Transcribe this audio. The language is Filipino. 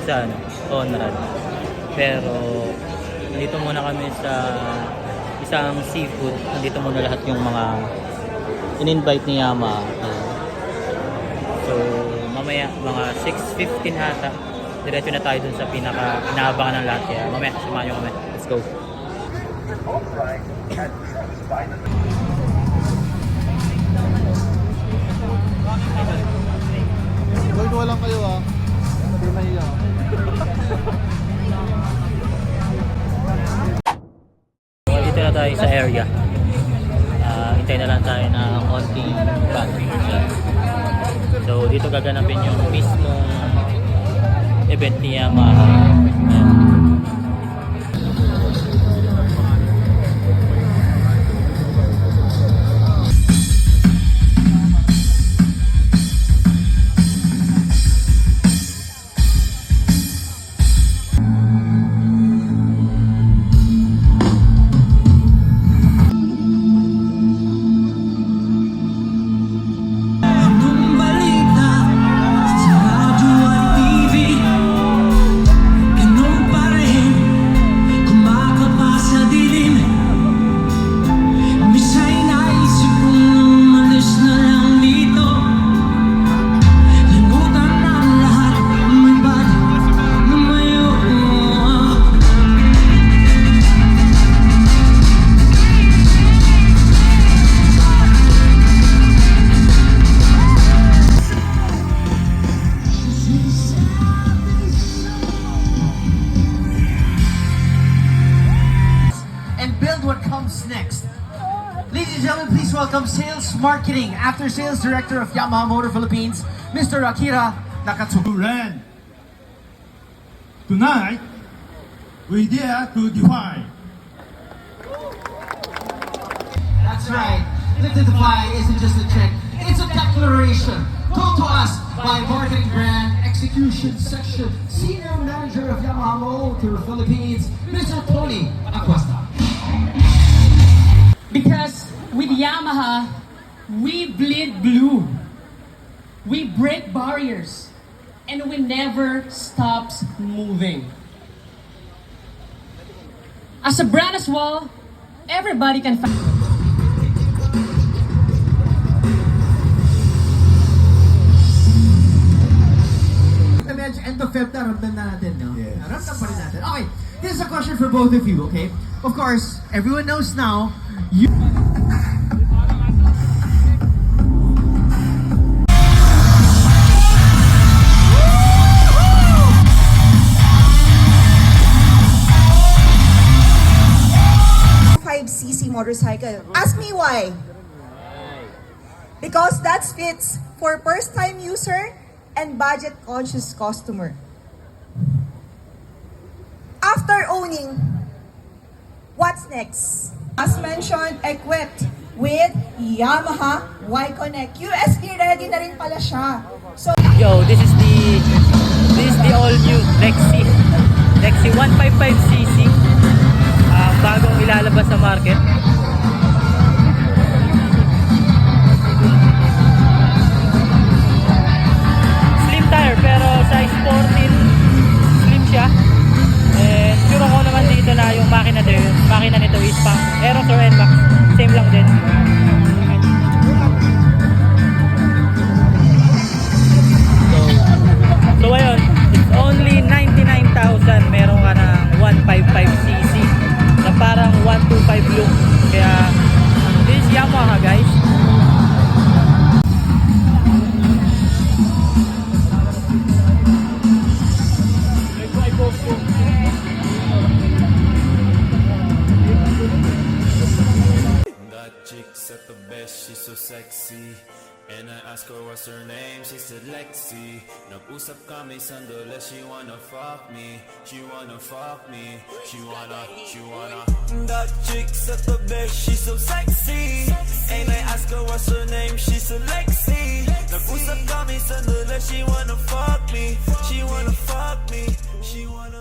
din sa ano, Conrad. Pero nandito muna kami sa isang seafood. Nandito muna lahat yung mga in-invite ni Yama. So mamaya mga 6:15 hata, diretso na tayo dun sa pinaka inaabangan ng lahat. Kaya mamaya samahan nyo kami. Let's go. Gawin lang kayo ah. Hindi mahiya. So, dito na tayo sa area. Hintay na lang tayo ng konting background. So dito gaganapin yung mismong event ni Yamaha. Next, ladies and gentlemen, please welcome Sales Marketing After Sales Director of Yamaha Motor Philippines, Mr. Akira Nakatsugu. Tonight, we dare to define. That's right. Live to Defy isn't just a trick; it's a declaration. Told to us by Marketing Brand Execution Section Senior Manager of Yamaha Motor Philippines, Mr. Tony Acosta. Because with Yamaha, we bleed blue. We break barriers. And we never stops moving. As a brand as well, everybody can find. End of Feb na, ramdam na natin, no? Yes. Ramdam pa rin natin. Okay, this is a question for both of you, okay? Of course, everyone knows now, you... cc motorcycle. Ask me why. Because that fits for first-time user and budget-conscious customer. After owning, what's next? As mentioned, equipped with Yamaha Y-Connect. USB ready na rin pala siya. So, Yo, this is the all new Lexi 155cc. Bagong ilalabas sa market. Slim tire pero size 14, slim siya. And sure ako naman dito na yung makina nito is pang Aerox or NMAX, same lang din. So ayun, it's only 99,000, meron ka ng 155cc na parang 125 look. Kaya this is Yamaha, guys. That chick's at the best, she's so sexy. And I asked her what's her name, she said Lexi. Nag-usap kami sandali, she wanna fuck me. She wanna fuck me. She wanna That chick's at the best, she's so sexy. And I asked her what's her name, she said Lexi. Nag-usap kami sandali, she wanna fuck me. She wanna fuck me. She wanna